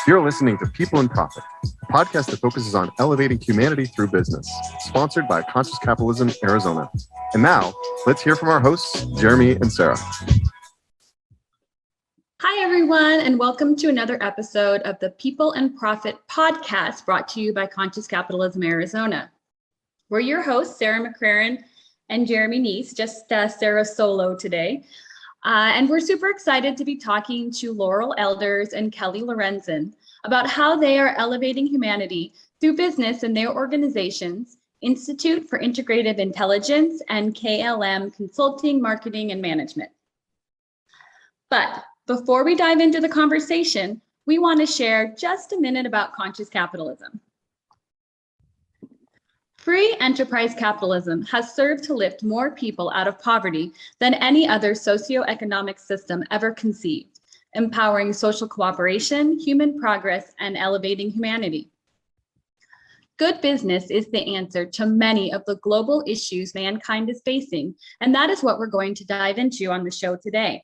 You're listening to People and Profit, a podcast that focuses on elevating humanity through business, sponsored by Conscious Capitalism, Arizona. And now, let's hear from our hosts, Jeremy and Sarah. Hi, everyone, and welcome to another episode of the People and Profit podcast brought to you by Conscious Capitalism, Arizona. We're your hosts, Sarah McCraren and Jeremy Neese, just Sarah solo today. And we're super excited to be talking to Laurel Elders and Kelly Lorenzen about how they are elevating humanity through business in their organizations, Institute for Integrative Intelligence and KLM Consulting, Marketing, and Management. But before we dive into the conversation, we want to share just a minute about conscious capitalism. Free enterprise capitalism has served to lift more people out of poverty than any other socioeconomic system ever conceived, empowering social cooperation, human progress, and elevating humanity. Good business is the answer to many of the global issues mankind is facing, and that is what we're going to dive into on the show today.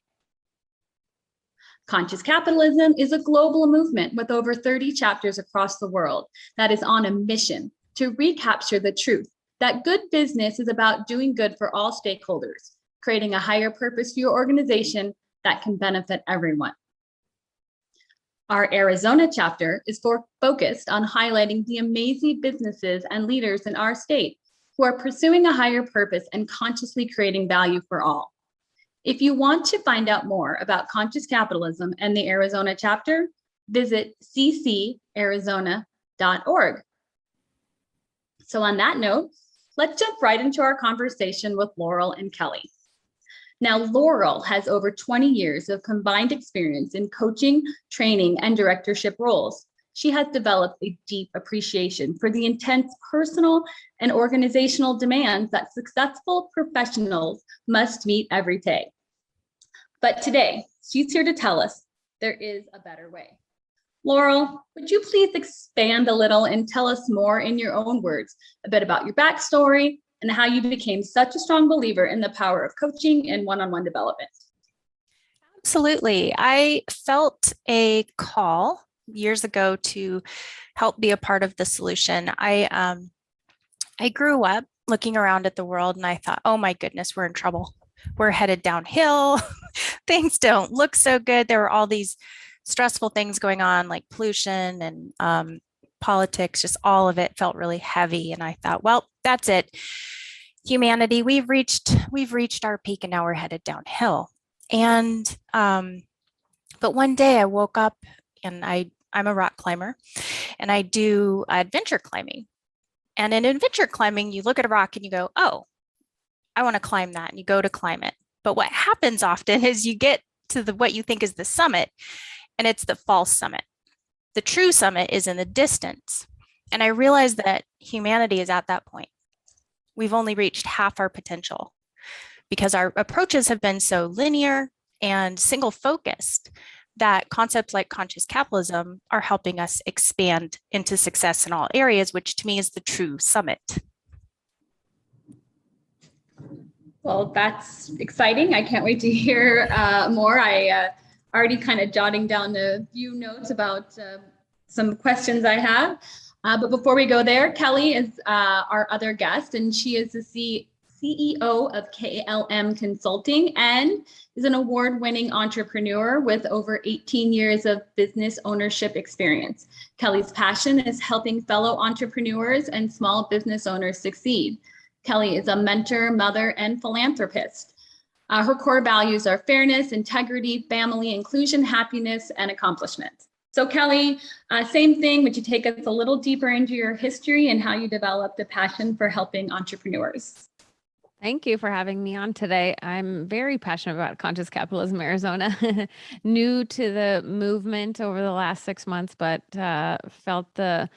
Conscious capitalism is a global movement with over 30 chapters across the world that is on a mission to recapture the truth that good business is about doing good for all stakeholders, creating a higher purpose for your organization that can benefit everyone. Our Arizona chapter is focused on highlighting the amazing businesses and leaders in our state who are pursuing a higher purpose and consciously creating value for all. If you want to find out more about conscious capitalism and the Arizona chapter, visit ccarizona.org. So on that note, let's jump right into our conversation with Laurel and Kelly. Now, Laurel has over 20 years of combined experience in coaching, training, and directorship roles. She has developed a deep appreciation for the intense personal and organizational demands that successful professionals must meet every day. But today, she's here to tell us there is a better way. Laurel, would you please expand a little and tell us more in your own words, a bit about your backstory and how you became such a strong believer in the power of coaching and one-on-one development? Absolutely. I felt a call years ago to help be a part of the solution. I grew up looking around at the world and I thought, oh my goodness, we're in trouble. We're headed downhill. Things don't look so good. There were all these stressful things going on like pollution and politics, just all of it felt really heavy. And I thought, well, that's it. Humanity, we've reached our peak and now we're headed downhill. And but one day I woke up and I'm a rock climber and I do adventure climbing. And in adventure climbing, you look at a rock and you go, oh, I want to climb that. And you go to climb it. But what happens often is you get to what you think is the summit, and it's the false summit. The true summit is in the distance. And I realized that humanity is at that point. We've only reached half our potential because our approaches have been so linear and single focused that concepts like conscious capitalism are helping us expand into success in all areas, which to me is the true summit. Well, that's exciting. I can't wait to hear more. I already kind of jotting down a few notes about some questions I have. But before we go there, Kelly is our other guest, and she is the CEO of KLM Consulting and is an award-winning entrepreneur with over 18 years of business ownership experience. Kelly's passion is helping fellow entrepreneurs and small business owners succeed. Kelly is a mentor, mother, and philanthropist. Her core values are fairness, integrity, family, inclusion, happiness, and accomplishment. So Kelly, same thing, would you take us a little deeper into your history and how you developed a passion for helping entrepreneurs? Thank you for having me on today. I'm very passionate about Conscious Capitalism Arizona. New to the movement over the last 6 months, but felt the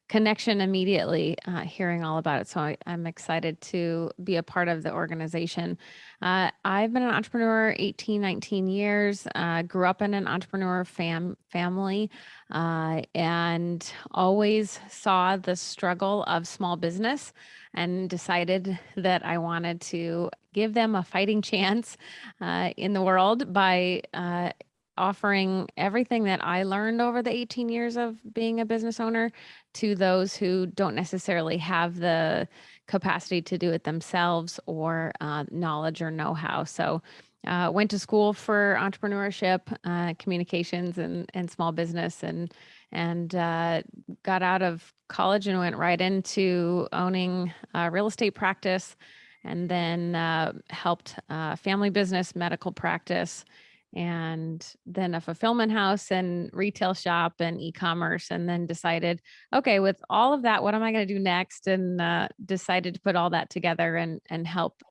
connection immediately hearing all about it. So I'm excited to be a part of the organization. I've been an entrepreneur 18, 19 years, grew up in an entrepreneur family, and always saw the struggle of small business and decided that I wanted to give them a fighting chance in the world by offering everything that I learned over the 18 years of being a business owner to those who don't necessarily have the capacity to do it themselves or knowledge or know-how. So went to school for entrepreneurship, communications and small business, and got out of college and went right into owning a real estate practice, and then helped family business, medical practice, and then a fulfillment house and retail shop and e-commerce, and then decided, okay, with all of that, what am I going to do next? And decided to put all that together and help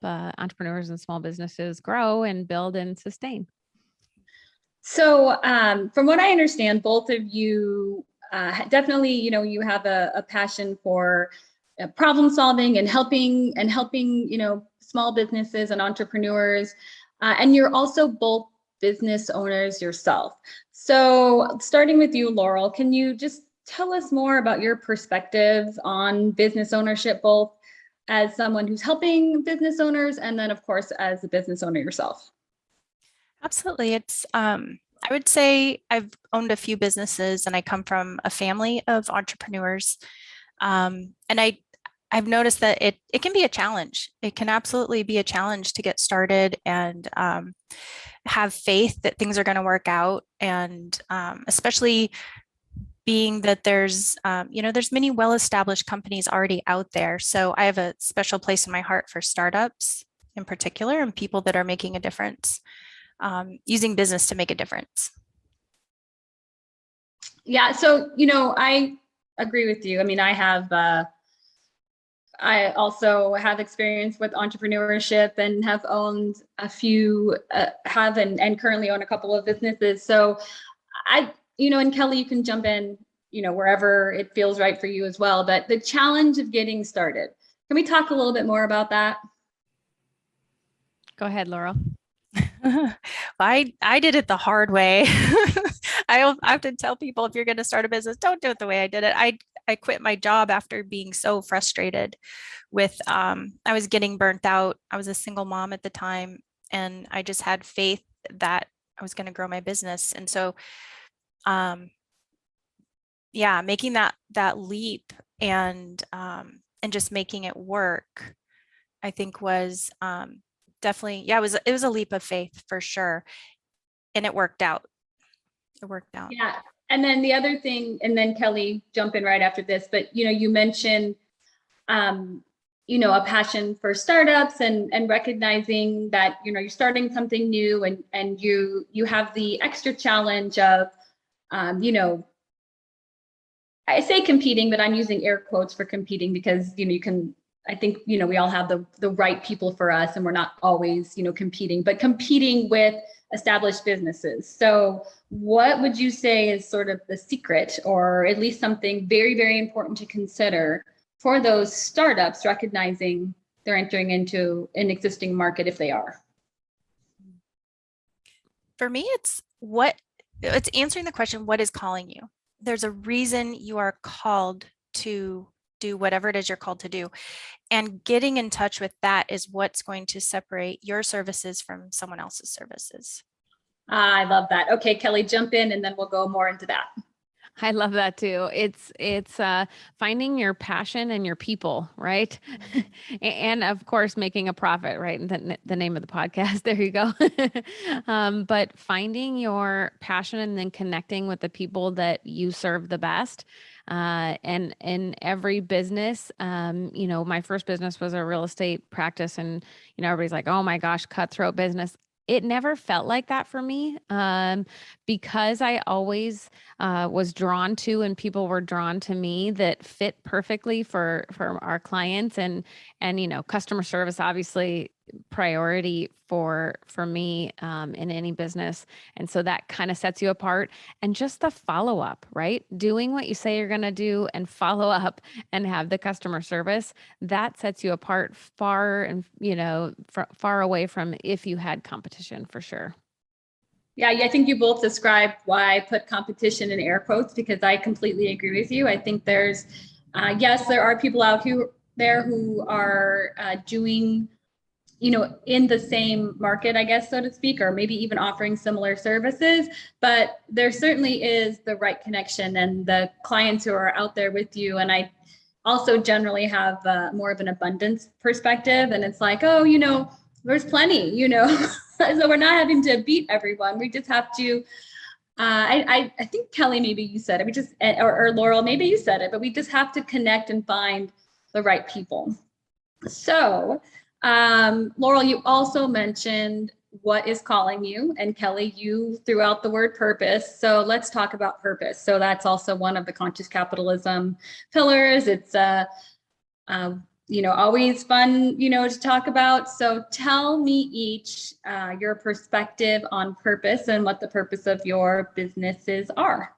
entrepreneurs and small businesses grow and build and sustain. So from what I understand, both of you definitely, you have a passion for problem solving and helping, small businesses and entrepreneurs. And you're also both business owners yourself. So starting with you, Laurel, can you just tell us more about your perspectives on business ownership, both as someone who's helping business owners and then, of course, as a business owner yourself? Absolutely. It's, I would say I've owned a few businesses and I come from a family of entrepreneurs. And I've noticed that it can be a challenge. It can absolutely be a challenge to get started and have faith that things are going to work out. And especially being that there's many well-established companies already out there. So I have a special place in my heart for startups in particular and people that are making a difference, using business to make a difference. Yeah. So, I agree with you. I mean, I also have experience with entrepreneurship and have owned a few, and currently own a couple of businesses. So and Kelly, you can jump in, wherever it feels right for you as well. But the challenge of getting started, can we talk a little bit more about that? Go ahead, Laurel. I did it the hard way. I often tell people, if you're going to start a business, don't do it the way I did it. I quit my job after being so frustrated with, I was getting burnt out. I was a single mom at the time, and I just had faith that I was going to grow my business. And so, making that leap and just making it work, I think was, definitely, it was a leap of faith for sure. And it worked out. Yeah. And then the other thing, and then Kelly, jump in right after this, but, you mentioned, a passion for startups and recognizing that, you're starting something new and you have the extra challenge of, I say competing, but I'm using air quotes for competing because, I think, we all have the right people for us and we're not always, competing with established businesses. So what would you say is sort of the secret, or at least something very, very important to consider for those startups, recognizing they're entering into an existing market if they are? For me, it's answering the question, what is calling you? There's a reason you are called to do whatever it is you're called to do. And getting in touch with that is what's going to separate your services from someone else's services. I love that. Okay, Kelly, jump in and then we'll go more into that. I love that too. It's finding your passion and your people, right? And of course, making a profit, right? And the name of the podcast, there you go. But finding your passion and then connecting with the people that you serve the best. And in every business, my first business was a real estate practice, and, everybody's like, oh my gosh, cutthroat business. It never felt like that for me, because I always was drawn to, and people were drawn to me that fit perfectly for our clients, and customer service, obviously priority for me in any business. And so that kind of sets you apart. And just the follow-up, right? Doing what you say you're going to do and follow up and have the customer service, that sets you apart far and, far away from if you had competition, for sure. Yeah, I think you both described why I put competition in air quotes, because I completely agree with you. I think there's, yes, there are people out there who are doing in the same market, I guess, so to speak, or maybe even offering similar services, but there certainly is the right connection and the clients who are out there with you. And I also generally have more of an abundance perspective. And it's like, oh, there's plenty, so we're not having to beat everyone. We just have to, I think Kelly, maybe you said it, or Laurel, maybe you said it, but we just have to connect and find the right people. So, Laurel, you also mentioned what is calling you, and Kelly, you threw out the word purpose. So let's talk about purpose. So that's also one of the conscious capitalism pillars. It's always fun, to talk about. So tell me each your perspective on purpose and what the purpose of your businesses are.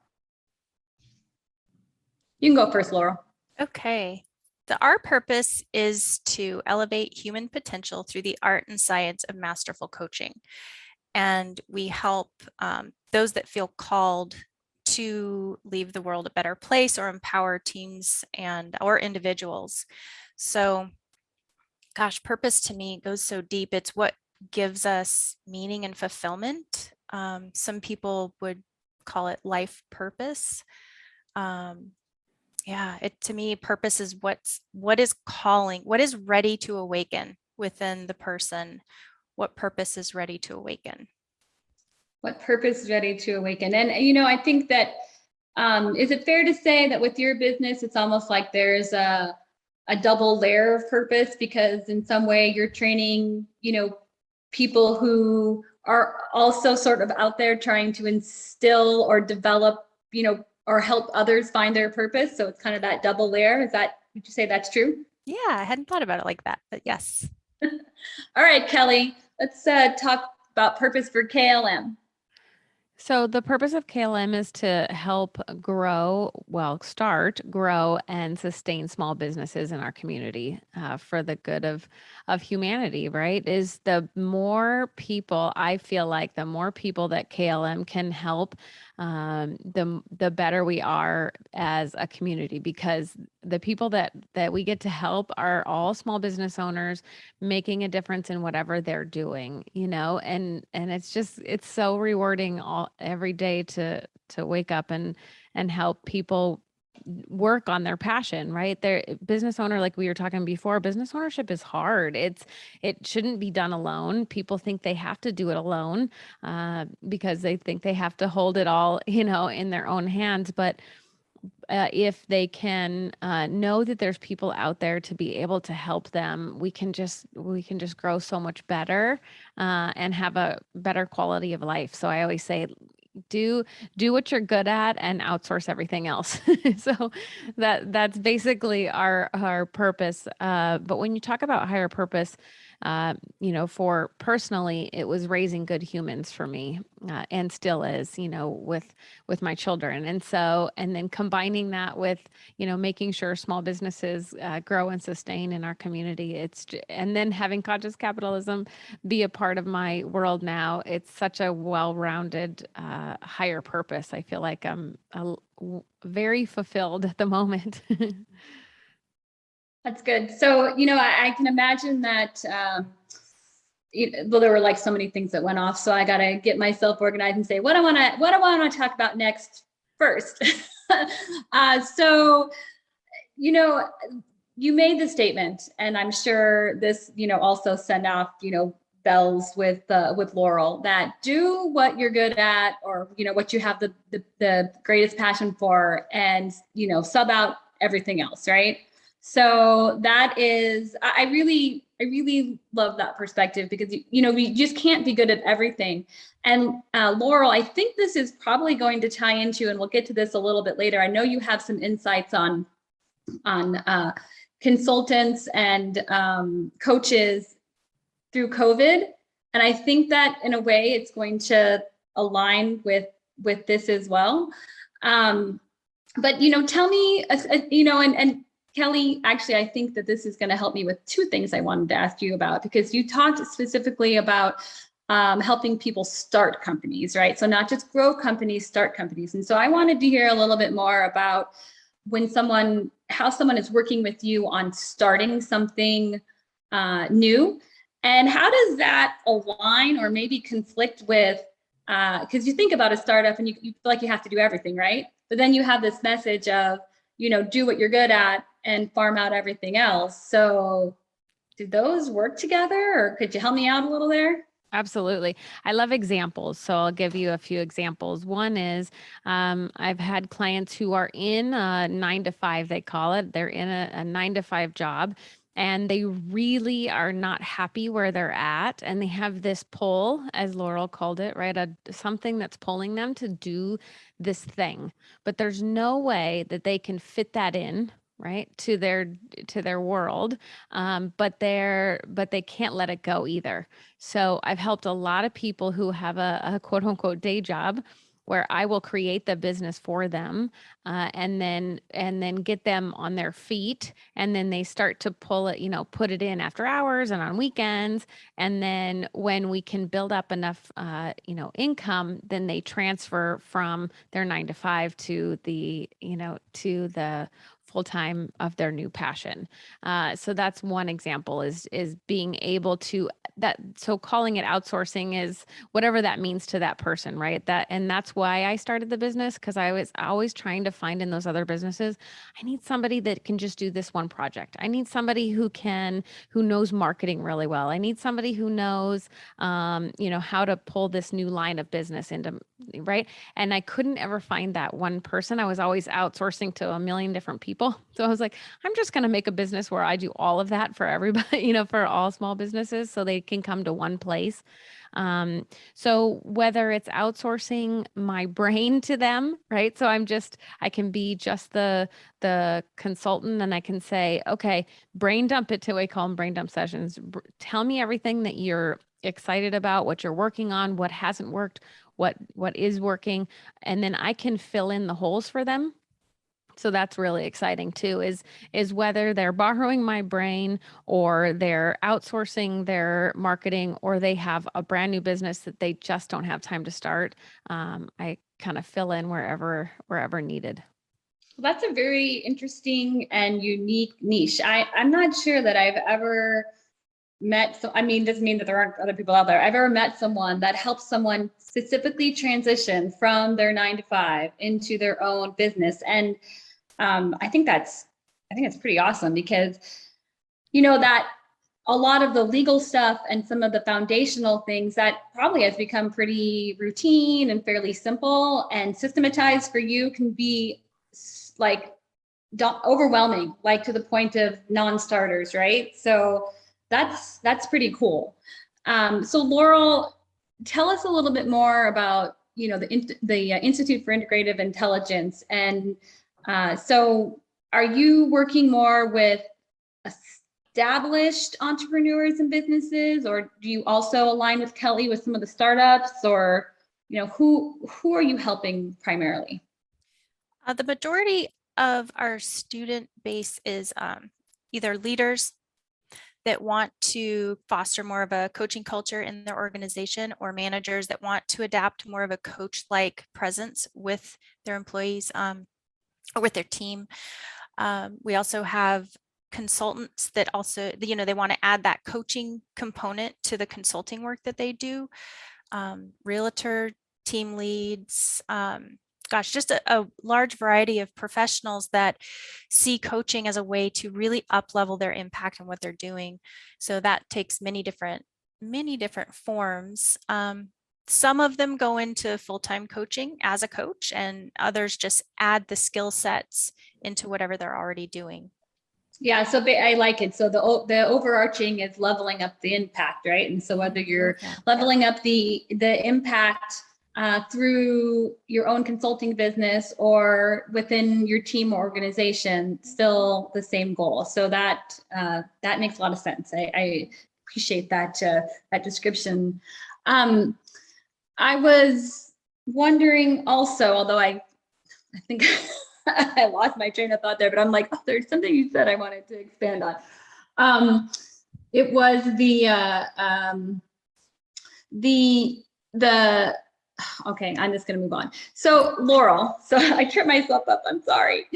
You can go first, Laurel. Okay. Our purpose is to elevate human potential through the art and science of masterful coaching. And we help those that feel called to leave the world a better place or empower teams or individuals. So, gosh, purpose to me goes so deep. It's what gives us meaning and fulfillment. Some people would call it life purpose. To me, purpose is what is calling, what is ready to awaken within the person. What purpose is ready to awaken? What purpose is ready to awaken? And, I think that, is it fair to say that with your business, it's almost like there's a double layer of purpose, because in some way you're training, people who are also sort of out there trying to instill or develop, or help others find their purpose. So it's kind of that double layer. Would you say that's true? Yeah, I hadn't thought about it like that, but yes. All right, Kelly, let's talk about purpose for KLM. So the purpose of KLM is to help start, grow, and sustain small businesses in our community for the good of humanity, right? Is the more people, I feel like the more people that KLM can help, the better we are as a community, because the people that we get to help are all small business owners making a difference in whatever they're doing, and it's so rewarding every day to wake up and help people work on their passion, right? Their business owner, like we were talking before, business ownership is hard. It shouldn't be done alone. People think they have to do it alone because they think they have to hold it all, in their own hands. But if they can know that there's people out there to be able to help them, we can just grow so much better and have a better quality of life. So I always say, do what you're good at and outsource everything else. So that's basically our purpose. But when you talk about higher purpose, for personally, it was raising good humans for me, and still is, with my children. And then combining that with, making sure small businesses grow and sustain in our community. And then having conscious capitalism be a part of my world now. It's such a well-rounded, higher purpose. I feel like I'm very fulfilled at the moment. That's good. So, I can imagine that, there were like so many things that went off. So I got to get myself organized and say, what I want to talk about next first. So, you made the statement, and I'm sure this, also sent off, bells with Laurel, that do what you're good at, or, what you have the greatest passion for, and, sub out everything else. Right. So that is, I really love that perspective, because, we just can't be good at everything. And Laurel, I think this is probably going to tie into, and we'll get to this a little bit later. I know you have some insights on consultants and coaches through COVID. And I think that in a way it's going to align with this as well. But, tell me, and Kelly, actually, I think that this is going to help me with two things I wanted to ask you about, because you talked specifically about helping people start companies, right? So not just grow companies, start companies. And so I wanted to hear a little bit more about how someone is working with you on starting something new, And how does that align or maybe conflict with, because you think about a startup and you feel like you have to do everything, right? But then you have this message of, do what you're good at and farm out everything else. So do those work together, or could you help me out a little there? Absolutely. I love examples. So I'll give you a few examples. One is I've had clients who are in a 9 to 5, they call it. They're in a 9 to 5 job, and they really are not happy where they're at. And they have this pull, as Laurel called it, right? Something that's pulling them to do this thing. But there's no way that they can fit that in, right, to their world, but they can't let it go either. So I've helped a lot of people who have a quote unquote day job where I will create the business for them, and then get them on their feet, and then they start to pull it, put it in after hours and on weekends, and then when we can build up enough, income, then they transfer from their 9 to 5 to the full time of their new passion. So that's one example is being able to that. So calling it outsourcing is whatever that means to that person, right? And that's why I started the business, because I was always trying to find in those other businesses, I need somebody that can just do this one project. I need somebody who knows marketing really well. I need somebody who knows, how to pull this new line of business into, right? And I couldn't ever find that one person. I was always outsourcing to a million different people. So I was like, I'm just going to make a business where I do all of that for everybody, for all small businesses, so they can come to one place. So whether it's outsourcing my brain to them, right? So I can be just the consultant, and I can say, okay, brain dump it to, we call them brain dump sessions. Tell me everything that you're excited about, what you're working on, what hasn't worked, what is working, and then I can fill in the holes for them. So that's really exciting too, is whether they're borrowing my brain or they're outsourcing their marketing, or they have a brand new business that they just don't have time to start. I kind of fill in wherever needed. Well, that's a very interesting and unique niche. I'm not sure that I've ever met, so I mean, doesn't mean that there aren't other people out there. I've ever met someone that helps someone specifically transition from their 9 to 5 into their own business. And I think that's pretty awesome, because that a lot of the legal stuff and some of the foundational things that probably has become pretty routine and fairly simple and systematized for you can be like overwhelming, like to the point of non-starters, right? So that's pretty cool. So Laurel, tell us a little bit more about the Institute for Integrative Intelligence. And so are you working more with established entrepreneurs and businesses, or do you also align with Kelly with some of the startups, or who are you helping primarily? The majority of our student base is either leaders that want to foster more of a coaching culture in their organization, or managers that want to adapt more of a coach-like presence with their employees, or with their team. We also have consultants that also, they want to add that coaching component to the consulting work that they do. Realtor, team leads, just a large variety of professionals that see coaching as a way to really up-level their impact on what they're doing. So that takes many different forms. Some of them go into full-time coaching as a coach, and others just add the skill sets into whatever they're already doing. Yeah, so I like it. So the overarching is leveling up the impact, right? And so whether you're leveling up the impact through your own consulting business or within your team or organization, still the same goal. So that makes a lot of sense. I appreciate that description. I was wondering also, although I think I lost my train of thought there, but I'm like, there's something you said I wanted to expand on. It was okay, I'm just going to move on. So Laurel, so I tripped myself up. I'm sorry.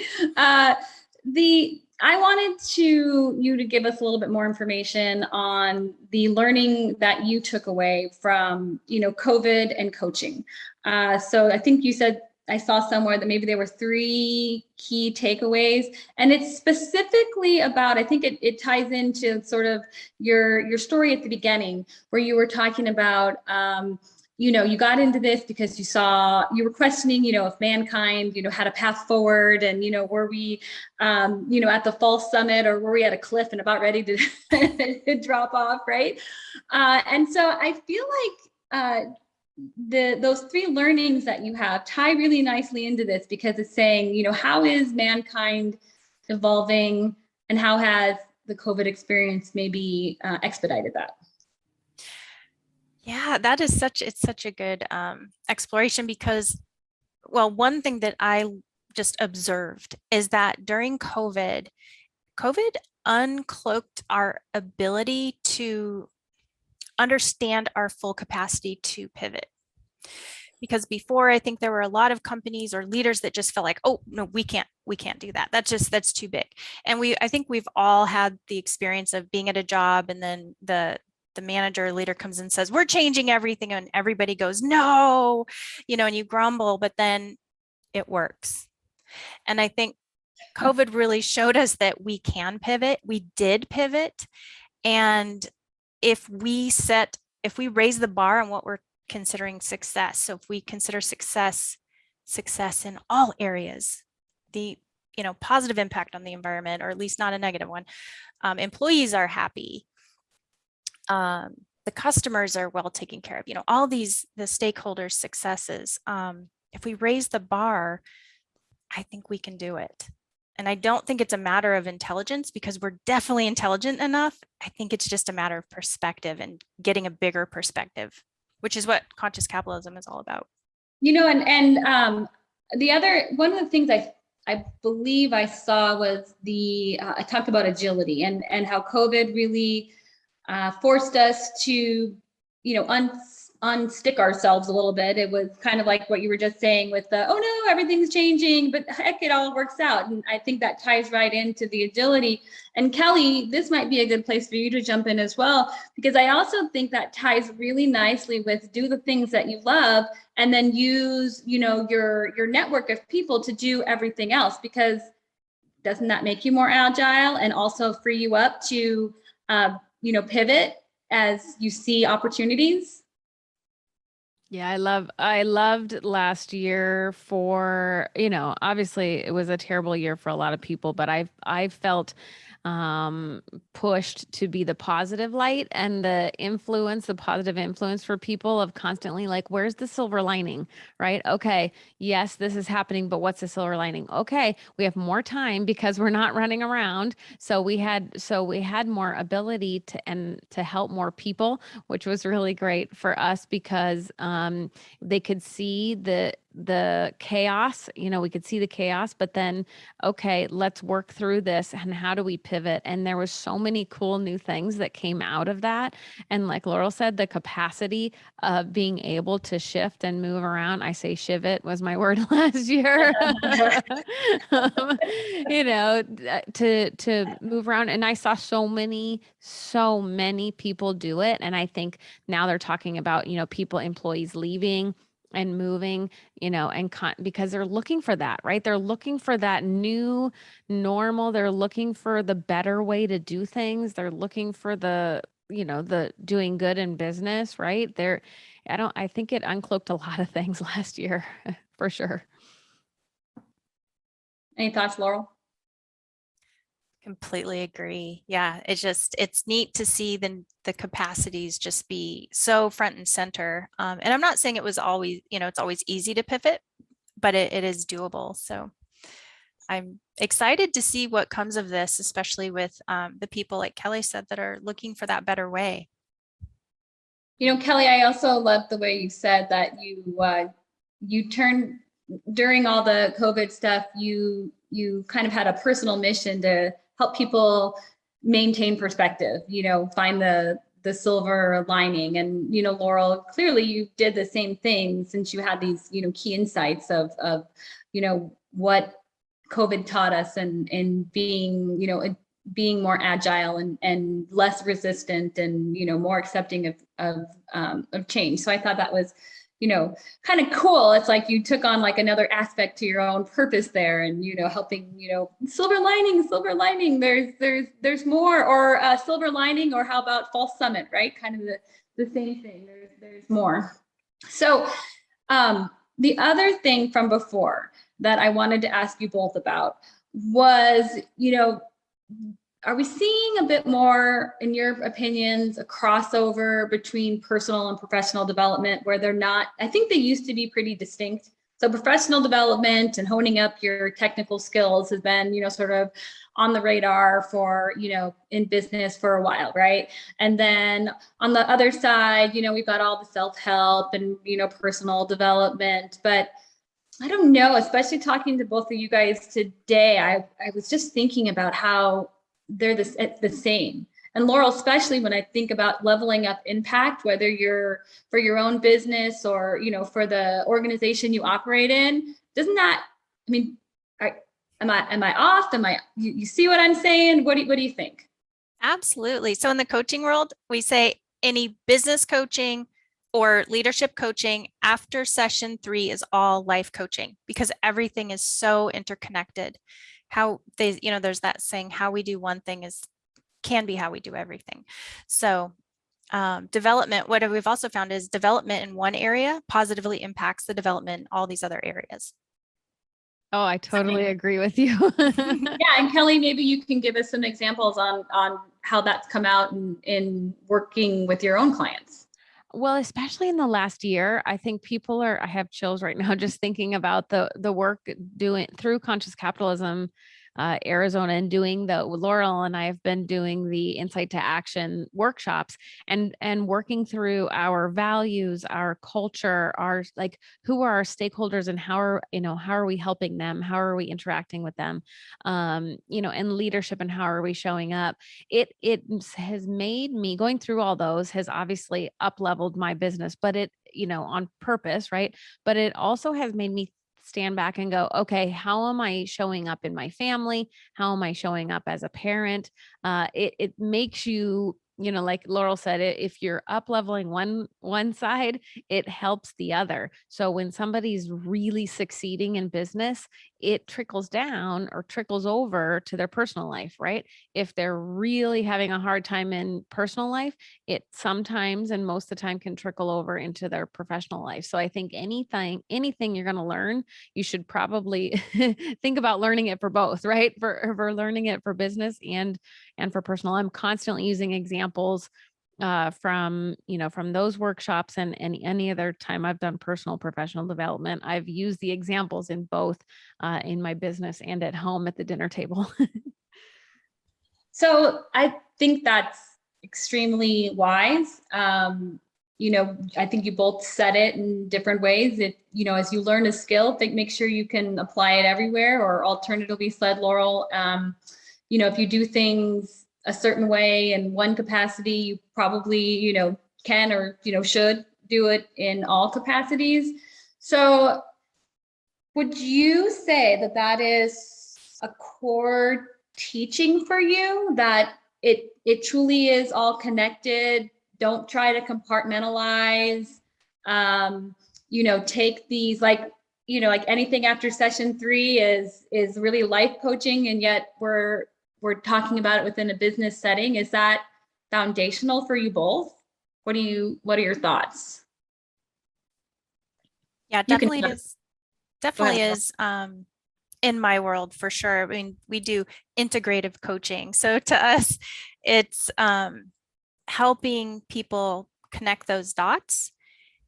I wanted you to give us a little bit more information on the learning that you took away from, COVID and coaching. So I think you said, I saw somewhere that maybe there were 3 key takeaways, and it's specifically about, I think it ties into sort of your story at the beginning where you were talking about, you got into this because you were questioning, if mankind, had a path forward, and, were we, at the false summit, or were we at a cliff and about ready to drop off, right? And so I feel like those 3 learnings that you have tie really nicely into this, because it's saying, how is mankind evolving, and how has the COVID experience maybe expedited that? Yeah, it's such a good exploration, because, well, one thing that I just observed is that during COVID uncloaked our ability to understand our full capacity to pivot. Because before, I think there were a lot of companies or leaders that just felt like, oh no, we can't do that. That's too big. And I think we've all had the experience of being at a job, and then the manager or leader comes and says, we're changing everything, and everybody goes, no, and you grumble, but then it works. And I think COVID really showed us that we can pivot. We did pivot. And if we raise the bar on what we're considering success, so if we consider success in all areas, the positive impact on the environment, or at least not a negative one, employees are happy, the customers are well taken care of, all the stakeholders' successes. If we raise the bar, I think we can do it. And I don't think it's a matter of intelligence, because we're definitely intelligent enough. I think it's just a matter of perspective, and getting a bigger perspective, which is what conscious capitalism is all about. The other, one of the things I believe I saw was I talked about agility, and how COVID really forced us to, unstick ourselves a little bit. It was kind of like what you were just saying with the, oh no, everything's changing, but heck, it all works out. And I think that ties right into the agility. And Kelly, this might be a good place for you to jump in as well, because I also think that ties really nicely with do the things that you love, and then use, your network of people to do everything else, because doesn't that make you more agile and also free you up to, pivot as you see opportunities? Yeah, I loved last year for, obviously it was a terrible year for a lot of people, but I felt pushed to be the positive light and the positive influence for people, of constantly like, where's the silver lining, right? Okay, yes, this is happening, but what's the silver lining? Okay, we have more time because we're not running around. So we had more ability to help more people, which was really great for us, because they could see the chaos, we could see the chaos, but then, okay, let's work through this, and how do we pivot? And there was so many cool new things that came out of that. And like Laurel said, the capacity of being able to shift and move around. I say shivit was my word last year. To move around. And I saw so many people do it. And I think now they're talking about, employees leaving and moving, because they're looking for that, right? They're looking for that new normal. They're looking for the better way to do things. They're looking for the doing good in business, right? I think it uncloaked a lot of things last year for sure. Any thoughts, Laurel? Completely agree. Yeah, it's neat to see the capacities just be so front and center. And I'm not saying it was always, it's always easy to pivot, but it is doable. So I'm excited to see what comes of this, especially with the people, like Kelly said, that are looking for that better way. Kelly, I also love the way you said that you turned during all the COVID stuff, you kind of had a personal mission to help people maintain perspective, find the silver lining. And, Laurel, clearly you did the same thing, since you had these, key insights of what COVID taught us, and being, being more agile and less resistant, and, more accepting of change. So I thought that was, kind of cool. It's like you took on like another aspect to your own purpose there, and, helping, silver lining, there's more, or silver lining, or how about false summit, right? Kind of the same thing. There's more. So the other thing from before that I wanted to ask you both about was, are we seeing a bit more, in your opinions, a crossover between personal and professional development, where they're not, I think they used to be pretty distinct. So professional development and honing up your technical skills has been, sort of on the radar for, in business for a while, right? And then on the other side, we've got all the self-help and, personal development. But I don't know, especially talking to both of you guys today, I was just thinking about how they're the same. And Laurel, especially when I think about leveling up impact, whether you're for your own business or, for the organization you operate in, doesn't that, I mean, am I off? You see what I'm saying? What do you think? Absolutely. So in the coaching world, we say any business coaching or leadership coaching after session 3 is all life coaching, because everything is so interconnected. How they, there's that saying, how we do one thing can be how we do everything. So development, what we've also found is development in one area positively impacts the development in all these other areas. Oh, I totally agree with you. Yeah, and Kelly, maybe you can give us some examples on how that's come out in working with your own clients. Well, especially in the last year, I think I have chills right now just thinking about the work doing through Conscious Capitalism, Arizona, and doing Laurel and I have been doing the Insight to Action workshops and working through our values, our culture, who are our stakeholders and how are we helping them? How are we interacting with them? And leadership, and how are we showing up? It has made me, going through all those has obviously up-leveled my business, but it, on purpose, right? But it also has made me stand back and go, okay, how am I showing up in my family? How am I showing up as a parent? It makes you, like Laurel said, if you're up leveling one side, it helps the other. So when somebody's really succeeding in business, it trickles down or trickles over to their personal life, right? If they're really having a hard time in personal life, it sometimes, and most of the time, can trickle over into their professional life. So I think anything you're going to learn, you should probably think about learning it for both, right? For learning it for business and for personal. I'm constantly using examples from those workshops and any other time I've done personal professional development. I've used the examples in both in my business and at home at the dinner table. So I think that's extremely wise. I think you both said it in different ways. As you learn a skill, make sure you can apply it everywhere, or alternatively said, Laurel, if you do things a certain way in one capacity, you probably, can or, should do it in all capacities. So would you say that is a core teaching for you, that it truly is all connected? Don't try to compartmentalize, take these, like anything after session 3 is really life coaching, and yet we're talking about it within a business setting. Is that foundational for you both? What are your thoughts? Yeah, definitely is in my world, for sure. I mean, we do integrative coaching. So to us, it's helping people connect those dots.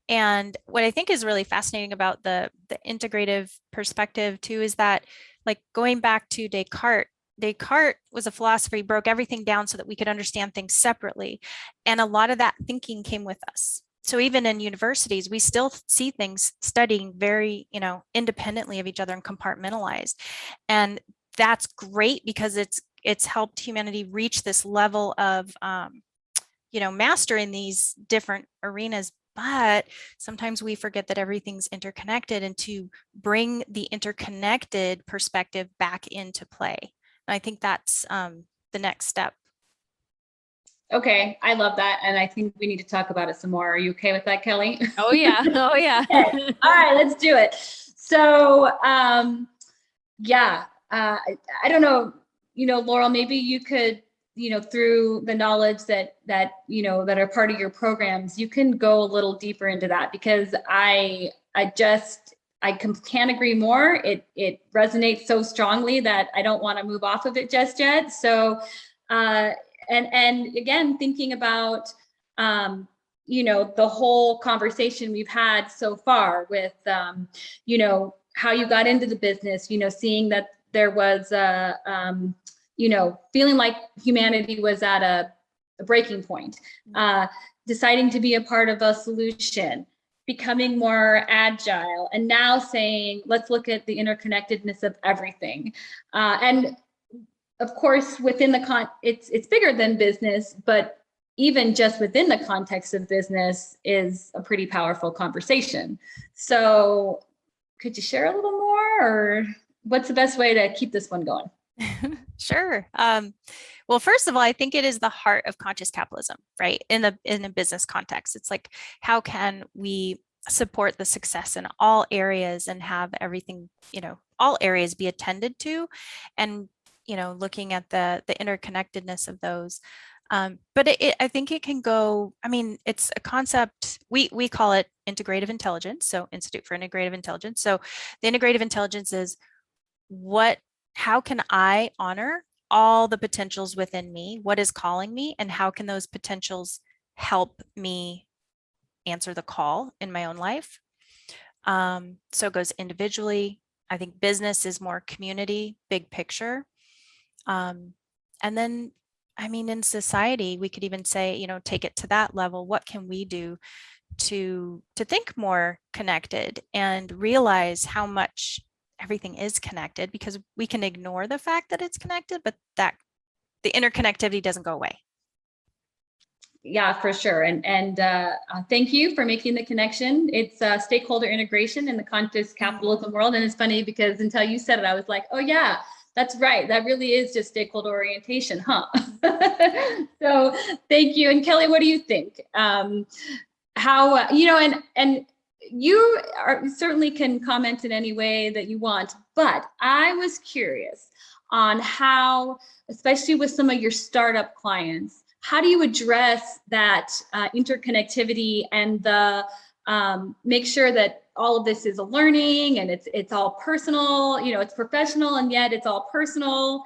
And what I think is really fascinating about the integrative perspective too is that, like, going back to Descartes was a philosopher. He broke everything down so that we could understand things separately. And a lot of that thinking came with us. So even in universities, we still see things studying very, independently of each other and compartmentalized. And that's great because it's helped humanity reach this level of, mastering these different arenas but sometimes we forget that everything's interconnected, and to bring the interconnected perspective back into play. And I think that's the next step. Okay, I love that. And I think we need to talk about it some more. Are you okay with that, Kelly? Oh yeah. Oh yeah. Okay. All right, let's do it. So, yeah, I don't know, Laurel, maybe you could, through the knowledge that are part of your programs, you can go a little deeper into that, because I can't agree more. It resonates so strongly that I don't want to move off of it just yet. So, and again, thinking about, the whole conversation we've had so far with, how you got into the business, seeing that there was feeling like humanity was at a breaking point, deciding to be a part of a solution, becoming more agile, and now saying, let's look at the interconnectedness of everything. And of course, within it's bigger than business, but even just within the context of business is a pretty powerful conversation. So could you share a little more, or what's the best way to keep this one going? Sure. Well, first of all, I think it is the heart of conscious capitalism, right? In a business context, it's like, how can we support the success in all areas and have everything, all areas be attended to, and looking at the interconnectedness of those. But I think it can go, it's a concept, we call it integrative intelligence. So Institute for Integrative Intelligence. So the integrative intelligence is how can I honor all the potentials within me? What is calling me, and how can those potentials help me answer the call in my own life? So it goes individually. I think business is more community, big picture. And then, in society, we could even say, take it to that level. What can we do to think more connected and realize how much everything is connected? Because we can ignore the fact that it's connected, but that the interconnectivity doesn't go away. Yeah, for sure. And thank you for making the connection. It's stakeholder integration in the conscious capitalism world. And it's funny because until you said it, I was like, oh yeah, that's right. That really is just stakeholder orientation, huh? So thank you. And Kelly, what do you think? How, and you certainly can comment in any way that you want, but I was curious on how, especially with some of your startup clients, how do you address that interconnectivity and the make sure that all of this is a learning and it's all personal, it's professional and yet it's all personal.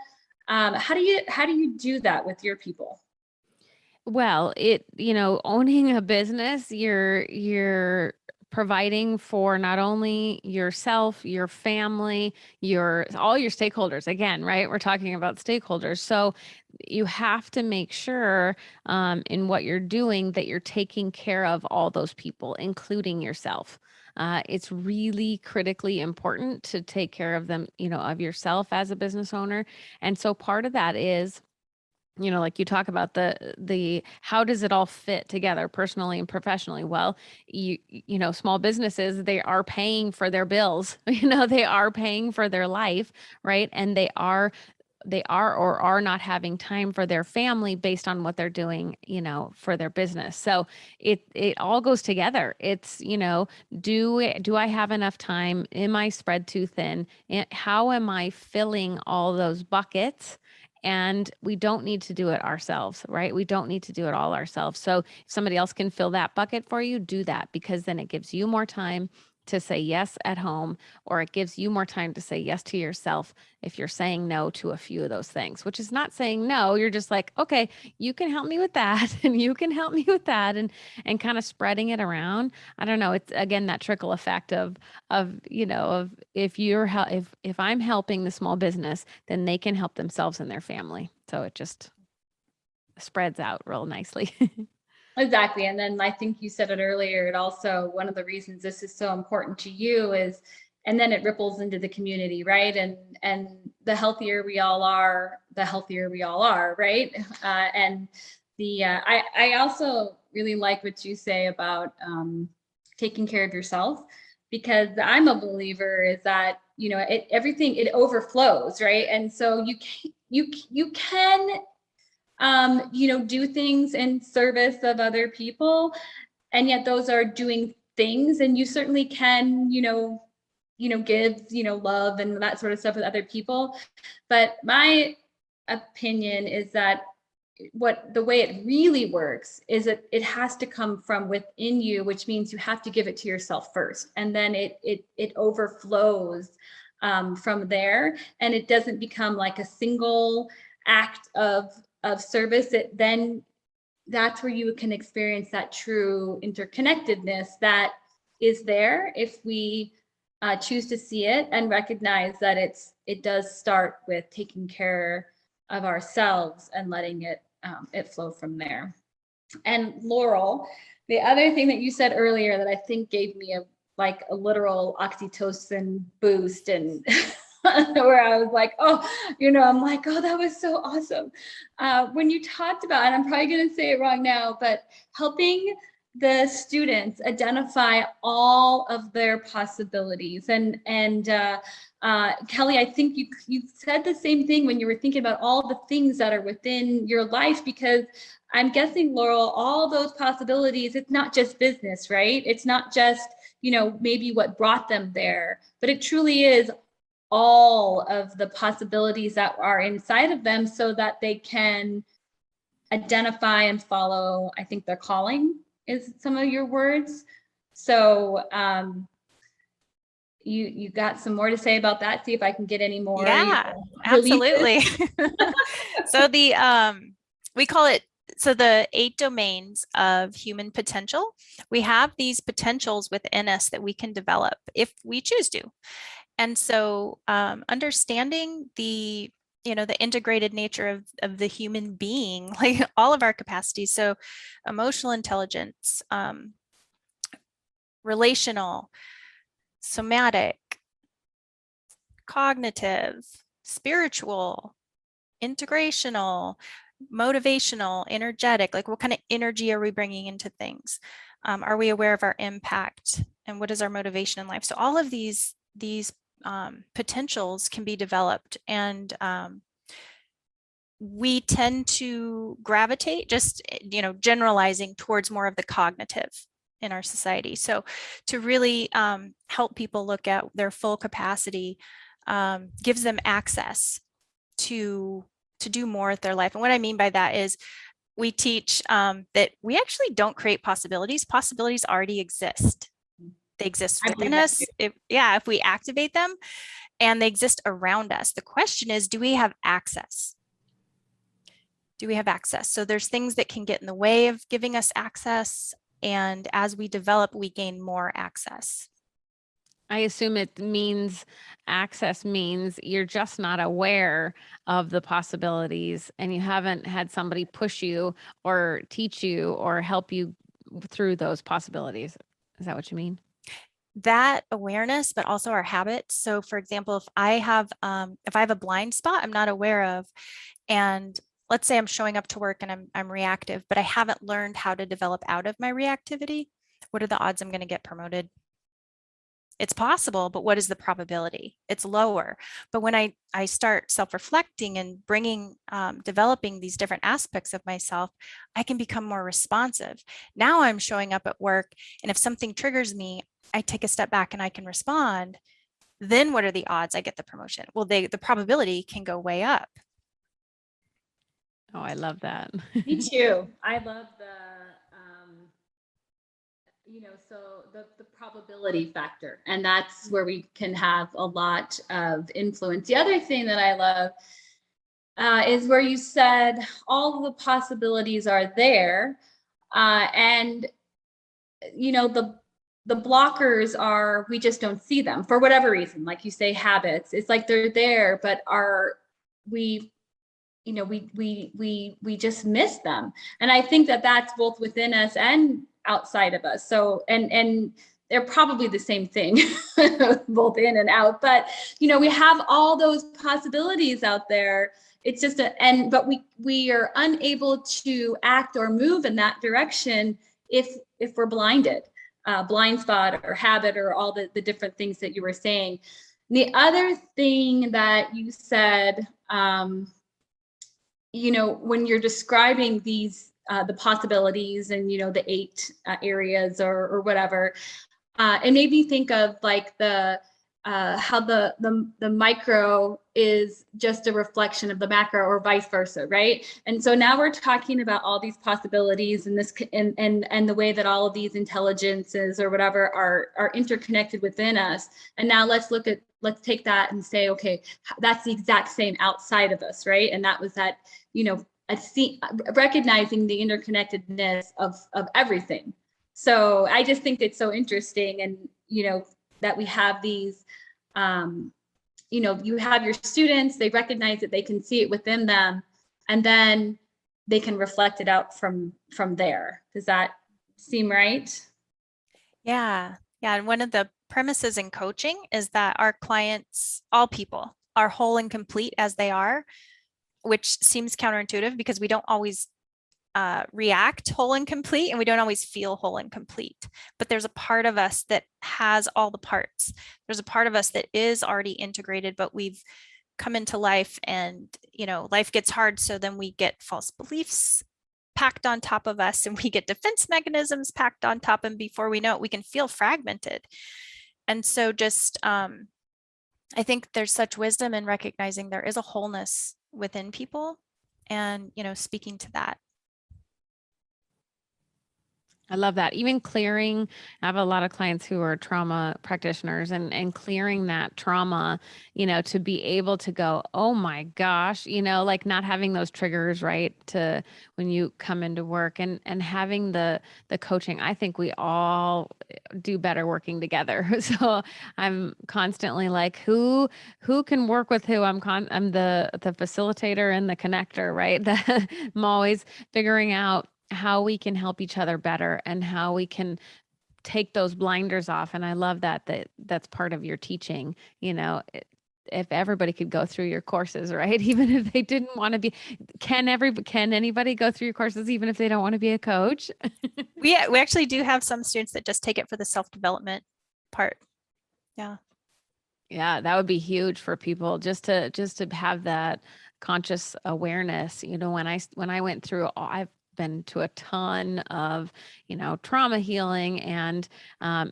How do you do that with your people? Well, owning a business, you're providing for not only yourself, your family, all your stakeholders. Again, right? We're talking about stakeholders. So you have to make sure in what you're doing that you're taking care of all those people, including yourself. It's really critically important to take care of them, of yourself as a business owner. And so part of that is, like you talk about the how does it all fit together personally and professionally? Well, small businesses, they are paying for their bills, they are paying for their life, right? And they are or are not having time for their family based on what they're doing, for their business. So it all goes together. It's, do I have enough time? Am I spread too thin? And how am I filling all those buckets? And we don't need to do it ourselves, right? We don't need to do it all ourselves. So if somebody else can fill that bucket for you, do that, because then it gives you more time to say yes at home, or it gives you more time to say yes to yourself if you're saying no to a few of those things, which is not saying no. You're just like, okay, you can help me with that and you can help me with that, and kind of spreading it around. I don't know. It's again that trickle effect of if I'm helping the small business, then they can help themselves and their family. So it just spreads out real nicely. Exactly. And then I think you said it earlier, it also, one of the reasons this is so important to you is, and then it ripples into the community, right? And the healthier we all are, right? And I also really like what you say about taking care of yourself, because I'm a believer is that, you know, everything, it overflows, right? And so you can you know, do things in service of other people, and yet those are doing things, and you certainly can, give, love and that sort of stuff with other people. But my opinion is that the way it really works is that it has to come from within you, which means you have to give it to yourself first, and then it overflows from there, and it doesn't become like a single act of service. Then that's where you can experience that true interconnectedness that is there if we choose to see it and recognize that it does start with taking care of ourselves and letting it flow from there. And Laurel, the other thing that you said earlier that I think gave me a literal oxytocin boost, and where I was like, I'm like, oh, that was so awesome. When you talked about, and I'm probably going to say it wrong now, but helping the students identify all of their possibilities. And Kelly, I think you said the same thing when you were thinking about all the things that are within your life, because I'm guessing, Laurel, all those possibilities, it's not just business, right? It's not just, maybe what brought them there, but it truly is all of the possibilities that are inside of them, so that they can identify and follow, I think, their calling is some of your words. So you got some more to say about that? See if I can get any more. Yeah, absolutely. So we call it, so the 8 domains of human potential. We have these potentials within us that we can develop if we choose to. And so understanding the integrated nature of the human being, like all of our capacities. So emotional intelligence, relational, somatic, cognitive, spiritual, integrational, motivational, energetic, like what kind of energy are we bringing into things? Are we aware of our impact, and what is our motivation in life? So all of these potentials can be developed, and we tend to gravitate, just generalizing, towards more of the cognitive in our society. So to really help people look at their full capacity gives them access to do more with their life. And what I mean by that is we teach that we actually don't create possibilities. Possibilities already exist. They exist within us. If we activate them, and they exist around us. The question is, do we have access? Do we have access? So there's things that can get in the way of giving us access. And as we develop, we gain more access. I assume it means access means you're just not aware of the possibilities, and you haven't had somebody push you or teach you or help you through those possibilities. Is that what you mean? That awareness, but also our habits. So for example, if I have a blind spot I'm not aware of, and let's say I'm showing up to work and I'm reactive, but I haven't learned how to develop out of my reactivity, what are the odds I'm going to get promoted? It's possible, but what is the probability? It's lower. But when I start self-reflecting and bringing, developing these different aspects of myself, I can become more responsive. Now I'm showing up at work, and if something triggers me, I take a step back and I can respond. Then what are the odds I get the promotion? Well, the probability can go way up. Oh, I love that. Me too. I love so the probability factor, and that's where we can have a lot of influence. The other thing that I love is where you said all of the possibilities are there, and the blockers are, we just don't see them for whatever reason. Like you say, habits. It's like they're there, but we just miss them. And I think that that's both within us and outside of us. So, and they're probably the same thing, both in and out. But, we have all those possibilities out there. it's just but we are unable to act or move in that direction if we're blinded, blind spot or habit or all the different things that you were saying. And the other thing that you said, when you're describing these, the possibilities and, the 8 areas or whatever, it made me think of like how the micro is just a reflection of the macro or vice versa, right? And so now we're talking about all these possibilities and this and the way that all of these intelligences or whatever are interconnected within us. And now let's take that and say, okay, that's the exact same outside of us, right? And that was that, recognizing the interconnectedness of everything. So I just think it's so interesting, and that we have these, you have your students, they recognize that they can see it within them, and then they can reflect it out from there. Does that seem right? Yeah. And one of the premises in coaching is that our clients, all people, are whole and complete as they are, which seems counterintuitive because we don't always react whole and complete, and we don't always feel whole and complete. But there's a part of us that has all the parts. There's a part of us that is already integrated, but we've come into life and, life gets hard. So then we get false beliefs packed on top of us, and we get defense mechanisms packed on top. And before we know it, we can feel fragmented. And so just, I think there's such wisdom in recognizing there is a wholeness within people and, speaking to that. I love that. Even clearing, I have a lot of clients who are trauma practitioners, and clearing that trauma, to be able to go, oh my gosh, like not having those triggers, right? To when you come into work and having the coaching. I think we all do better working together. So I'm constantly like, who can work with who? I'm the facilitator and the connector, right? I'm always figuring out how we can help each other better and how we can take those blinders off. And I love that's part of your teaching. If everybody could go through your courses, right? Even if they didn't want to be, can anybody go through your courses even if they don't want to be a coach? We actually do have some students that just take it for the self-development part. Yeah. Yeah, that would be huge for people just to have that conscious awareness. When I went through, I've been to a ton of, trauma healing and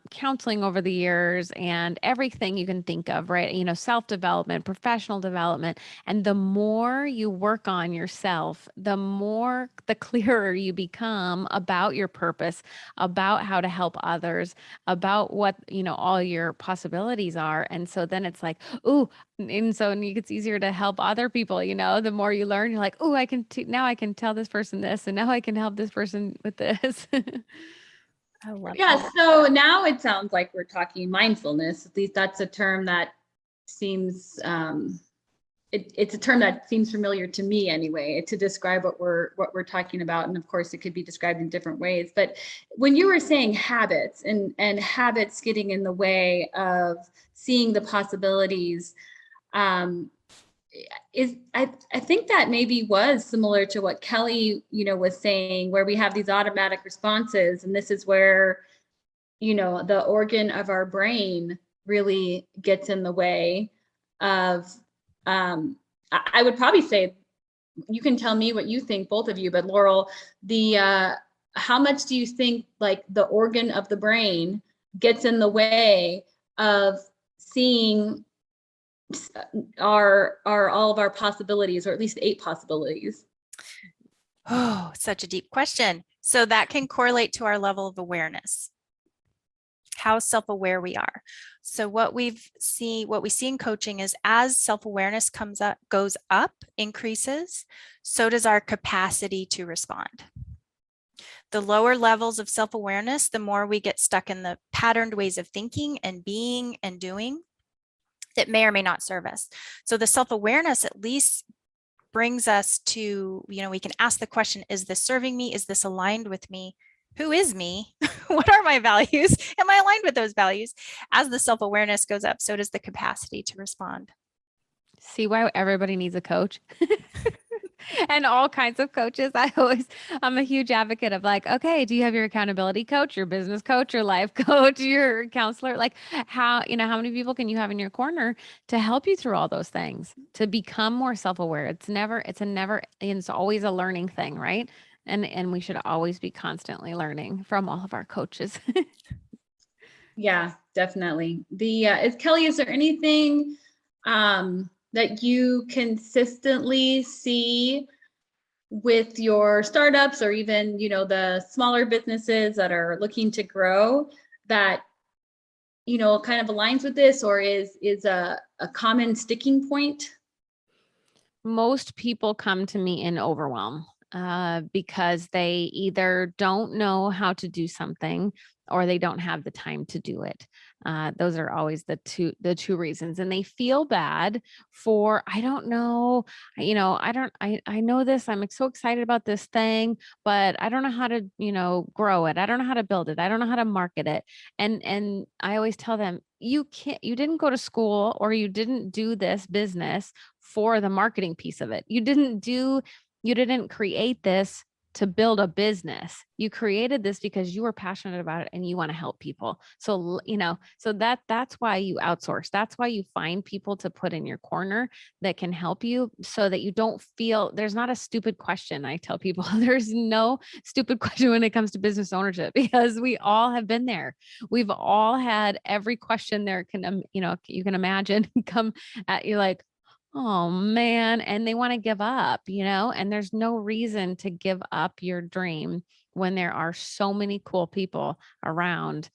counseling over the years and everything you can think of, right? Self-development, professional development. And the more you work on yourself, the clearer you become about your purpose, about how to help others, about what, all your possibilities are. And so then it's like, ooh, and so it's easier to help other people, the more you learn, you're like, oh, now I can tell this person this, and now I can help this person with this. I love Yeah. that. So now it sounds like we're talking mindfulness. At least that's a term that seems, it's a term that seems familiar to me anyway, to describe what we're talking about. And of course it could be described in different ways, but when you were saying habits and habits getting in the way of seeing the possibilities, I think that maybe was similar to what Kelly, was saying, where we have these automatic responses, and this is where, the organ of our brain really gets in the way of, I would probably say, you can tell me what you think, both of you, but Laurel, how much do you think like the organ of the brain gets in the way of seeing all of our possibilities, or at least 8 possibilities? Oh, such a deep question. So that can correlate to our level of awareness, how self-aware we are. So what we see in coaching is as self-awareness goes up, increases, so does our capacity to respond. The lower levels of self-awareness, the more we get stuck in the patterned ways of thinking and being and doing that may or may not serve us. So the self-awareness at least brings us to, we can ask the question, is this serving me? Is this aligned with me? Who is me? What are my values? Am I aligned with those values? As the self-awareness goes up, so does the capacity to respond. See why everybody needs a coach. And all kinds of coaches. I'm a huge advocate of like, okay, do you have your accountability coach, your business coach, your life coach, your counselor? Like how many people can you have in your corner to help you through all those things, to become more self-aware? It's always a learning thing, right? And we should always be constantly learning from all of our coaches. Yeah, definitely. Kelly, is there anything that you consistently see with your startups or even, the smaller businesses that are looking to grow that, kind of aligns with this, or is a common sticking point? Most people come to me in overwhelm because they either don't know how to do something or they don't have the time to do it. Those are always the two reasons, and they feel bad for, I don't know, I know this. I'm so excited about this thing, but I don't know how to grow it. I don't know how to build it. I don't know how to market it. And I always tell them, you didn't go to school or you didn't do this business for the marketing piece of it. You didn't create this to build a business. You created this because you were passionate about it and you want to help people. So, that's why you outsource. That's why you find people to put in your corner that can help you, so that you don't feel there's not a stupid question. I tell people there's no stupid question when it comes to business ownership, because we all have been there. We've all had every question there you can imagine come at you, like, oh man, and they want to give up, and there's no reason to give up your dream when there are so many cool people around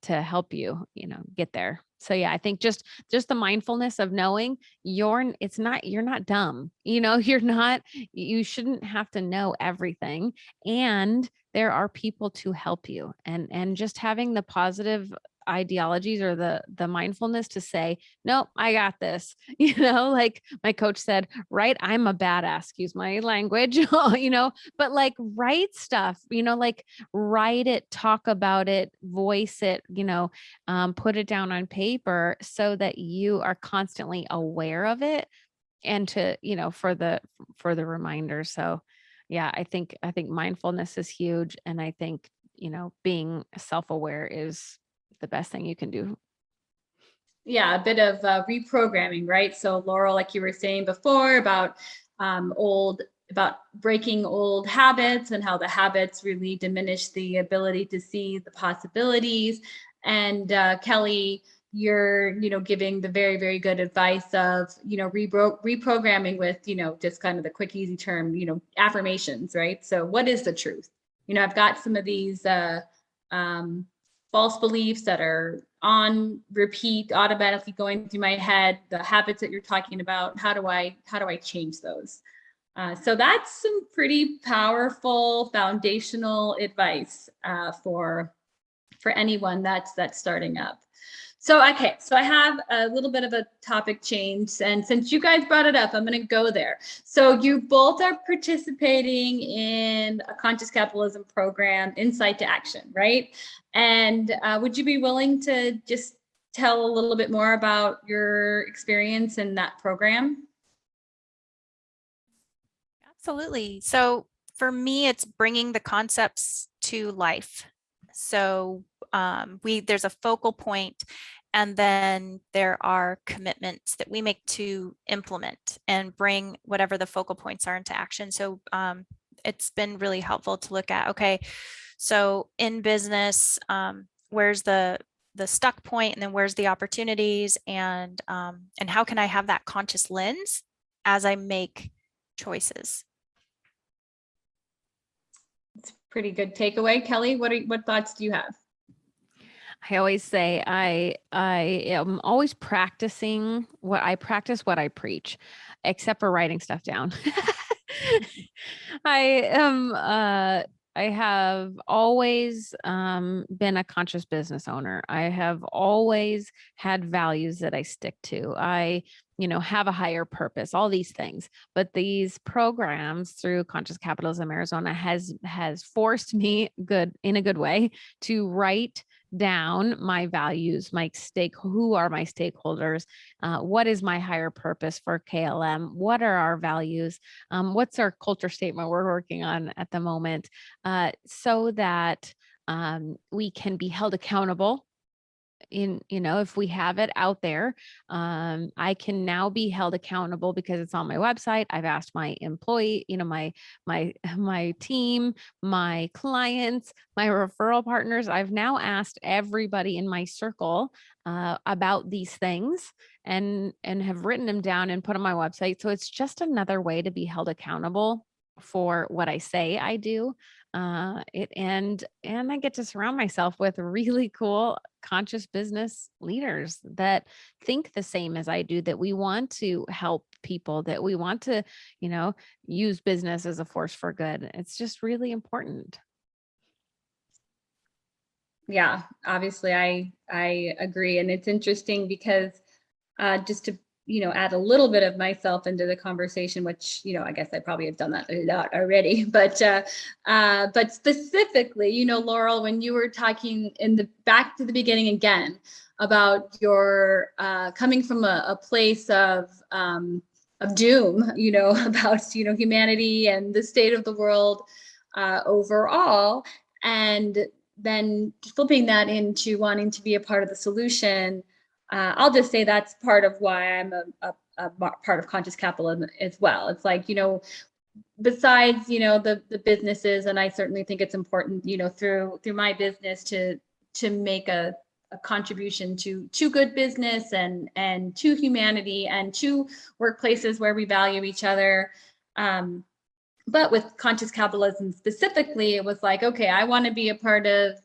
to help you, get there. So yeah, I think just the mindfulness of knowing you're not dumb, you shouldn't have to know everything, and there are people to help you, and just having the positive ideologies or the mindfulness to say, nope, I got this. Like my coach said, right, I'm a badass, excuse my language, but like write stuff, like write it, talk about it, voice it, put it down on paper so that you are constantly aware of it, and to, for the reminder. So yeah, I think mindfulness is huge. And I think, being self-aware is the best thing you can do. Yeah, a bit of reprogramming, right? So Laurel, like you were saying before about breaking old habits and how the habits really diminish the ability to see the possibilities. And Kelly, you're, giving the very, very good advice of, reprogramming with, just kind of the quick, easy term, affirmations, right? So what is the truth? I've got some of these false beliefs that are on repeat, automatically going through my head, the habits that you're talking about. How do I change those? So that's some pretty powerful foundational advice for anyone that's starting up. So, okay, so I have a little bit of a topic change, and since you guys brought it up, I'm going to go there. So you both are participating in a conscious capitalism program, Insight to Action, right? And would you be willing to just tell a little bit more about your experience in that program? Absolutely. So for me, it's bringing the concepts to life. So there's a focal point, and then there are commitments that we make to implement and bring whatever the focal points are into action. So it's been really helpful to look at, okay, so in business, where's the stuck point, and then where's the opportunities, and how can I have that conscious lens as I make choices? It's a pretty good takeaway. Kelly, what thoughts do you have? I always say I am always practicing what I preach, except for writing stuff down. I have always been a conscious business owner. I have always had values that I stick to. I, have a higher purpose, all these things. But these programs through Conscious Capitalism Arizona has forced me in a good way to write down my values, who are my stakeholders, what is my higher purpose for KLM, what are our values, what's our culture statement we're working on at the moment, so that we can be held accountable. If we have it out there, I can now be held accountable because it's on my website. I've asked my employee, my team, my clients, my referral partners. I've now asked everybody in my circle about these things, and have written them down and put on my website. So it's just another way to be held accountable for what I say I do. And I get to surround myself with really cool, conscious business leaders that think the same as I do, that we want to help people, that we want to, use business as a force for good. It's just really important. Yeah, obviously I agree. And it's interesting because just to, add a little bit of myself into the conversation, which, I guess I probably have done that a lot already, but specifically, Laurel, when you were talking back to the beginning again about your coming from a place of doom, about, humanity and the state of the world overall, and then flipping that into wanting to be a part of the solution. I'll just say that's part of why I'm a part of conscious capitalism as well. It's like, besides, the businesses, and I certainly think it's important, through my business to make a contribution to good business and to humanity and to workplaces where we value each other. But with conscious capitalism specifically, it was like, okay, I want to be a part of,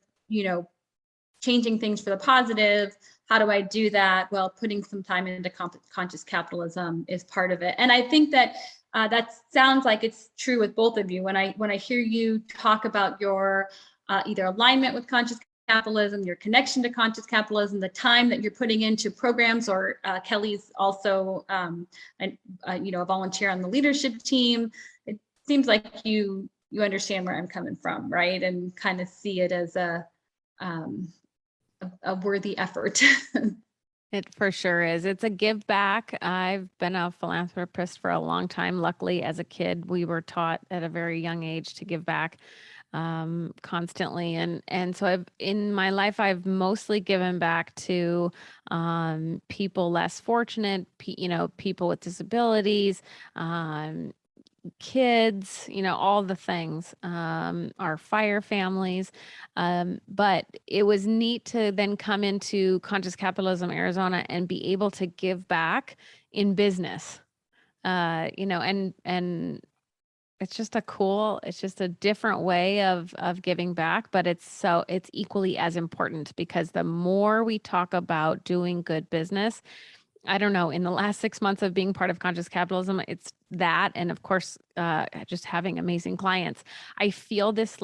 changing things for the positive. How do I do that? Well, putting some time into conscious capitalism is part of it. And I think that that sounds like it's true with both of you. When I hear you talk about your either alignment with conscious capitalism, your connection to conscious capitalism, the time that you're putting into programs, or Kelly's also a volunteer on the leadership team. It seems like you understand where I'm coming from, right? And kind of see it as a worthy effort. It for sure is. It's a give back. I've been a philanthropist for a long time. Luckily, as a kid, we were taught at a very young age to give back constantly. And so in my life, I've mostly given back to people less fortunate, people with disabilities, kids, all the things, our fire families. But it was neat to then come into Conscious Capitalism Arizona and be able to give back in business, and it's just a different way of giving back, but it's equally as important, because the more we talk about doing good business, I don't know, in the last 6 months of being part of Conscious Capitalism, it's that. And of course, just having amazing clients, I feel this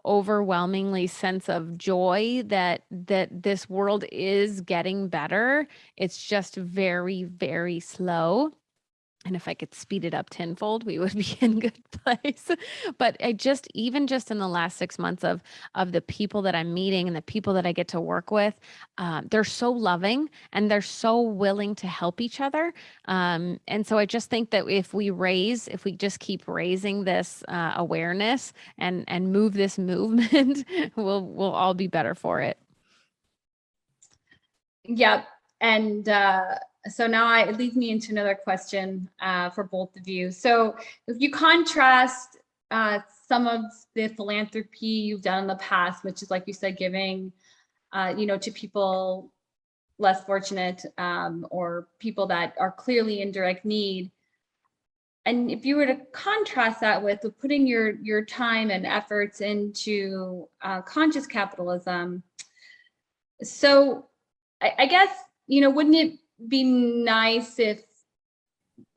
overwhelmingly sense of joy that this world is getting better. It's just very, very slow. And if I could speed it up tenfold, we would be in good place. But even just in the last 6 months of the people that I'm meeting and the people that I get to work with, they're so loving and they're so willing to help each other. And so I just think that if we just keep raising this awareness and move this movement, we'll all be better for it. Yep. And so now it leads me into another question for both of you. So if you contrast some of the philanthropy you've done in the past, which is, like you said, giving, to people less fortunate or people that are clearly in direct need. And if you were to contrast that with putting your time and efforts into conscious capitalism, so I guess, wouldn't it be nice if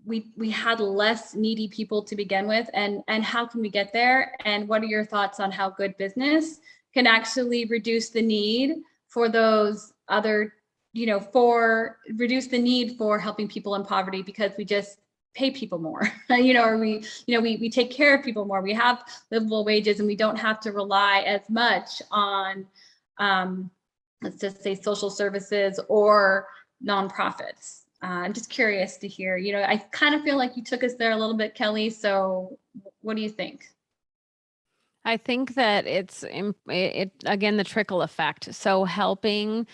we had less needy people to begin with, and how can we get there? And what are your thoughts on how good business can actually reduce the need for those other, reduce the need for helping people in poverty, because we just pay people more, or we take care of people more. We have livable wages, and we don't have to rely as much on let's just say social services or nonprofits. I'm just curious to hear, I kind of feel like you took us there a little bit, Kelly. So what do you think? I think that it's again the trickle effect. So helping,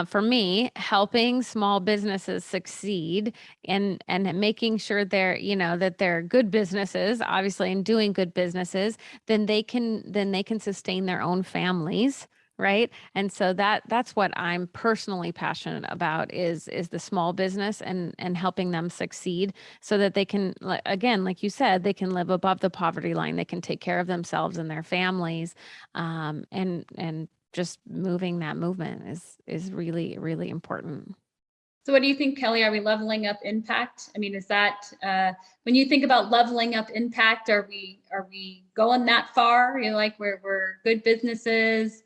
for me, helping small businesses succeed and making sure they're that they're good businesses, obviously, and doing good businesses, then they can sustain their own families. Right. And so that's what I'm personally passionate about is the small business and helping them succeed so that they can, again, like you said, they can live above the poverty line. They can take care of themselves and their families. And just moving that movement is really, really important. So what do you think, Kelly? Are we leveling up impact? I mean, is that when you think about leveling up impact, are we going that far? Like we're good businesses,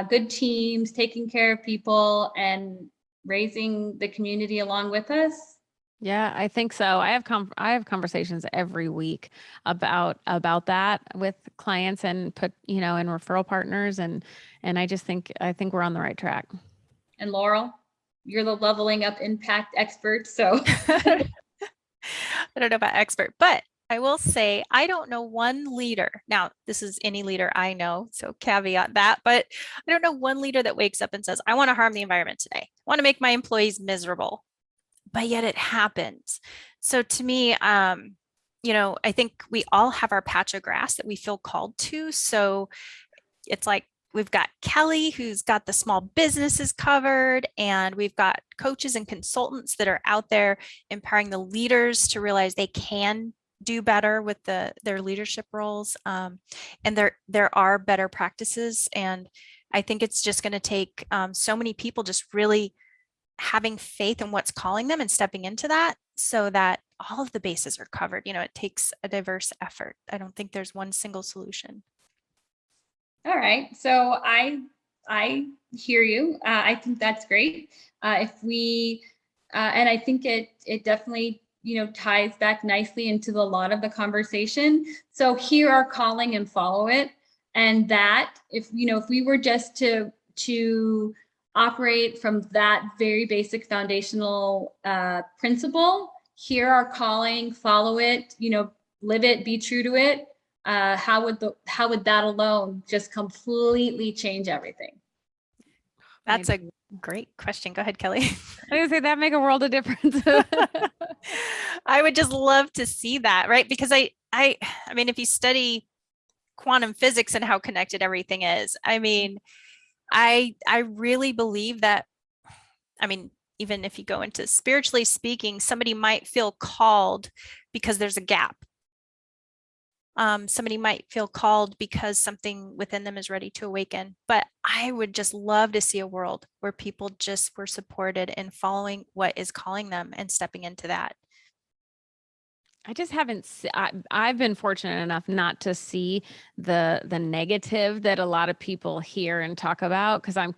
good teams, taking care of people and raising the community along with us? Yeah, I think so. I have conversations every week about that with clients and and referral partners and I think we're on the right track. And Laurel, you're the leveling up impact expert. So I don't know about expert, but I will say I don't know one leader. Now, this is any leader I know, so caveat that, but I don't know one leader that wakes up and says, I want to harm the environment today. I want to make my employees miserable. But yet it happens. So to me, I think we all have our patch of grass that we feel called to. So it's like we've got Kelly, who's got the small businesses covered, and we've got coaches and consultants that are out there empowering the leaders to realize they can do better with their leadership roles. And there are better practices. And I think it's just going to take so many people just really having faith in what's calling them and stepping into that so that all of the bases are covered. It takes a diverse effort. I don't think there's one single solution. All right. So I hear you. I think that's great. If we, and I think it definitely, ties back nicely into a lot of the conversation. So hear our calling and follow it. And that if we were just to operate from that very basic foundational principle, hear our calling, follow it, live it, be true to it. How would that alone just completely change everything? That's a great question. Go ahead, Kelly. I was gonna say that make a world of difference. I would just love to see that, right? Because I mean, if you study quantum physics and how connected everything is, I mean, I really believe that, even if you go into spiritually speaking, somebody might feel called because there's a gap. Somebody might feel called because something within them is ready to awaken. But I would just love to see a world where people just were supported in following what is calling them and stepping into that. I just haven't. I've been fortunate enough not to see the negative that a lot of people hear and talk about because I'm,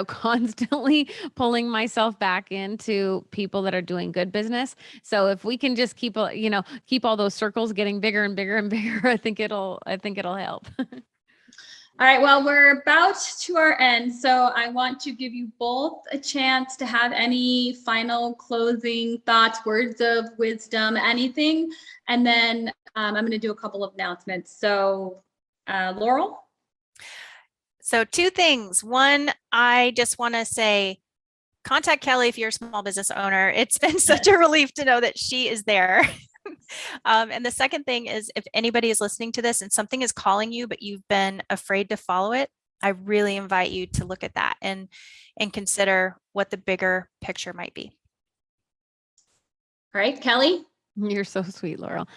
constantly pulling myself back into people that are doing good business. So if we can just keep all those circles getting bigger and bigger and bigger, I think it'll help. All right, well, we're about to our end, so I want to give you both a chance to have any final closing thoughts, words of wisdom, anything, and then I'm going to do a couple of announcements. So, Laurel? So 2 things. One, I just want to say, contact Kelly if you're a small business owner. It's been such a relief to know that she is there. And the second thing is, if anybody is listening to this and something is calling you, but you've been afraid to follow it, I really invite you to look at that and consider what the bigger picture might be. All right, Kelly? You're so sweet, Laurel.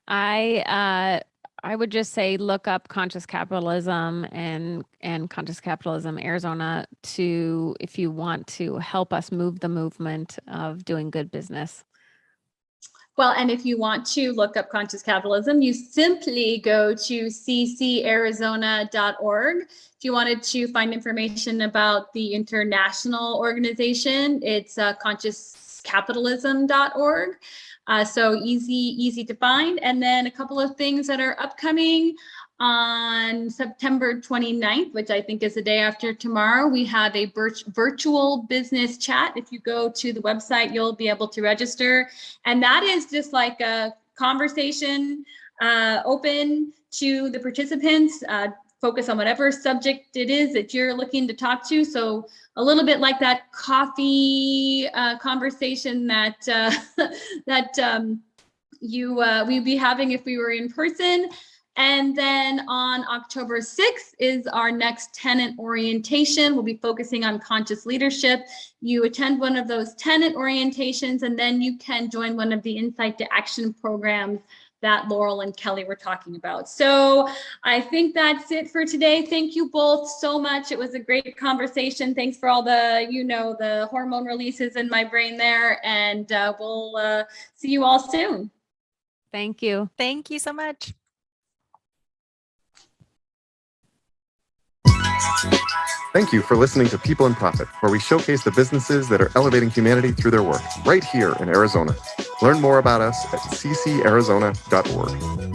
I would just say look up Conscious Capitalism and Conscious Capitalism Arizona if you want to help us move the movement of doing good business. Well, and if you want to look up Conscious Capitalism, you simply go to ccarizona.org. If you wanted to find information about the international organization, it's consciouscapitalism.org. So easy to find. And then a couple of things that are upcoming. on September 29th, which I think is the day after tomorrow, we have a virtual business chat. If you go to the website, you'll be able to register. And that is just like a conversation open to the participants, focus on whatever subject it is that you're looking to talk to. So a little bit like that coffee conversation that we'd be having if we were in person. And then on October 6th is our next tenant orientation. We'll be focusing on conscious leadership. You attend one of those tenant orientations, and then you can join one of the Insight to Action programs that Laurel and Kelly were talking about. So I think that's it for today. Thank you both so much. It was a great conversation. Thanks for all the, the hormone releases in my brain there. And we'll see you all soon. Thank you. Thank you so much. Thank you for listening to People in Profit, where we showcase the businesses that are elevating humanity through their work, right here in Arizona. Learn more about us at ccarizona.org.